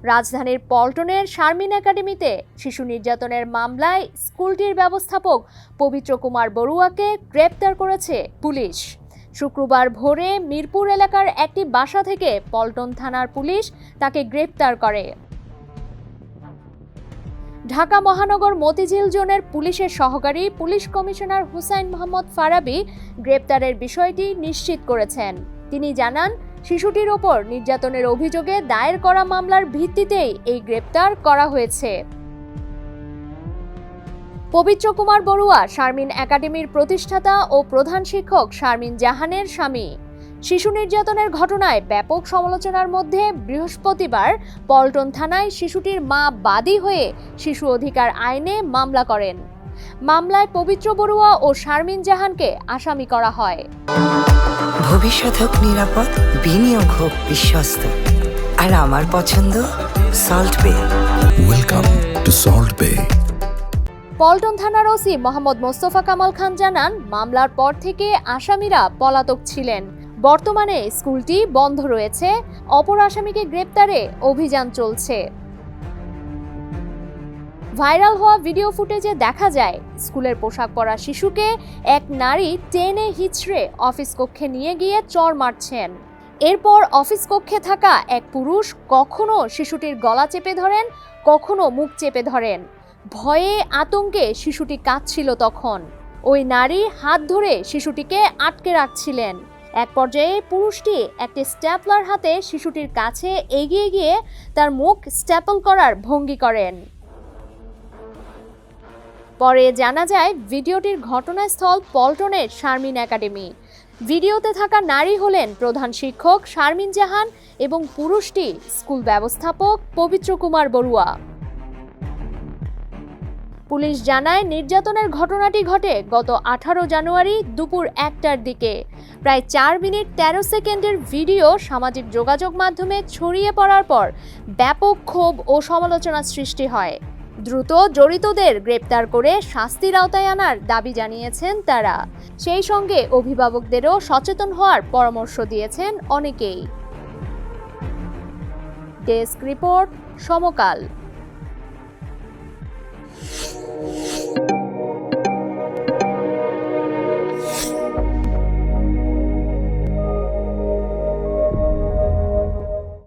রাজধানীর পল্টনের শারমিন একাডেমিতে শিশু নির্যাতনের মামলায় স্কুলটির ব্যবস্থাপক পবিত্র কুমার বড়ুয়াকে গ্রেপ্তার করেছে পুলিশ। শুক্রবার ভোরে মিরপুর এলাকার একটি বাসা থেকে পল্টন থানার পুলিশ তাকে গ্রেপ্তার করে। ঢাকা মহানগর মতিঝিল জোনের পুলিশের সহকারী পুলিশ কমিশনার হুসাইন মোহাম্মদ ফারাবী গ্রেপ্তারের বিষয়টি নিশ্চিত করেছেন। তিনি জানান, শিশুটির ওপর নির্যাতনের অভিযোগে দায়ের করা মামলার ভিত্তিতেই এই গ্রেপ্তার করা হয়েছে। পবিত্র কুমার বড়ুয়া শারমিন একাডেমির প্রতিষ্ঠাতা ও প্রধান শিক্ষক শারমিন জাহানের স্বামী। শিশু নির্যাতনের ঘটনায় ব্যাপক সমালোচনার মধ্যে বৃহস্পতিবার পল্টন থানায় শিশুটির মা বাদী হয়ে শিশু অধিকার আইনে মামলা করেন। মামলায় পবিত্র বড়ুয়া ও শারমিন জাহানকে আসামি করা হয়। ভবিষ্যৎ হোক নিরাপদ, বিনিয়োগ হোক বিশ্বস্ত, আর আমার পছন্দ সল্ট বে। Welcome to salt Bae. Paltan থানার ওসি মোহাম্মদ মোস্তফা কামাল খান জানান, মামলার পর থেকে আসামিরা পলাতক ছিলেন। বর্তমানে স্কুলটি বন্ধ রয়েছে। অপর আসামিকে গ্রেপ্তারে অভিযান চলছে। ভাইরাল হওয়া ভিডিও ফুটেজে দেখা যায় স্কুলের পোশাক পরা শিশুকে এক নারী টেনে হিচড়ে অফিস কক্ষে নিয়ে গিয়ে চড় মারছেন। এরপর অফিস কক্ষে থাকা এক পুরুষ কখনো শিশুটির গলা চেপে ধরেন, কখনো মুখ চেপে ধরেন। ভয়ে আতঙ্কে শিশুটি কাঁদছিল। তখন ওই নারী হাত ধরে শিশুটিকে আটকে রাখছিলেন। এক পর্যায়ে পুরুষটি একটি স্ট্যাপলার হাতে শিশুটির কাছে এগিয়ে গিয়ে তার মুখ স্ট্যাপল করার ভঙ্গি করেন। পরে জানা যায় ভিডিওটির ঘটনাস্থল পল্টনের শারমিন একাডেমি। ভিডিওতে থাকা নারী হলেন প্রধান শিক্ষক শারমিন জাহান এবং পুরুষটি স্কুল ব্যবস্থাপক পবিত্র কুমার বড়ুয়া। পুলিশ জানায়, নির্যাতনের ঘটনাটি ঘটে গত 18 জানুয়ারি দুপুর 1টার দিকে। প্রায় 4 মিনিট 13 সেকেন্ডের ভিডিও সামাজিক যোগাযোগ মাধ্যমে ছড়িয়ে পড়ার পর ব্যাপক ক্ষোভ ও সমালোচনা সৃষ্টি হয়। দ্রুত জড়িতদের গ্রেপ্তার করে শাস্তির আওতায় আনার দাবি জানিয়েছেন তারা। সেই সঙ্গে অভিভাবকদেরও সচেতন হওয়ার পরামর্শ দিয়েছেন অনেকেই। ডেস্ক রিপোর্ট, সমকাল।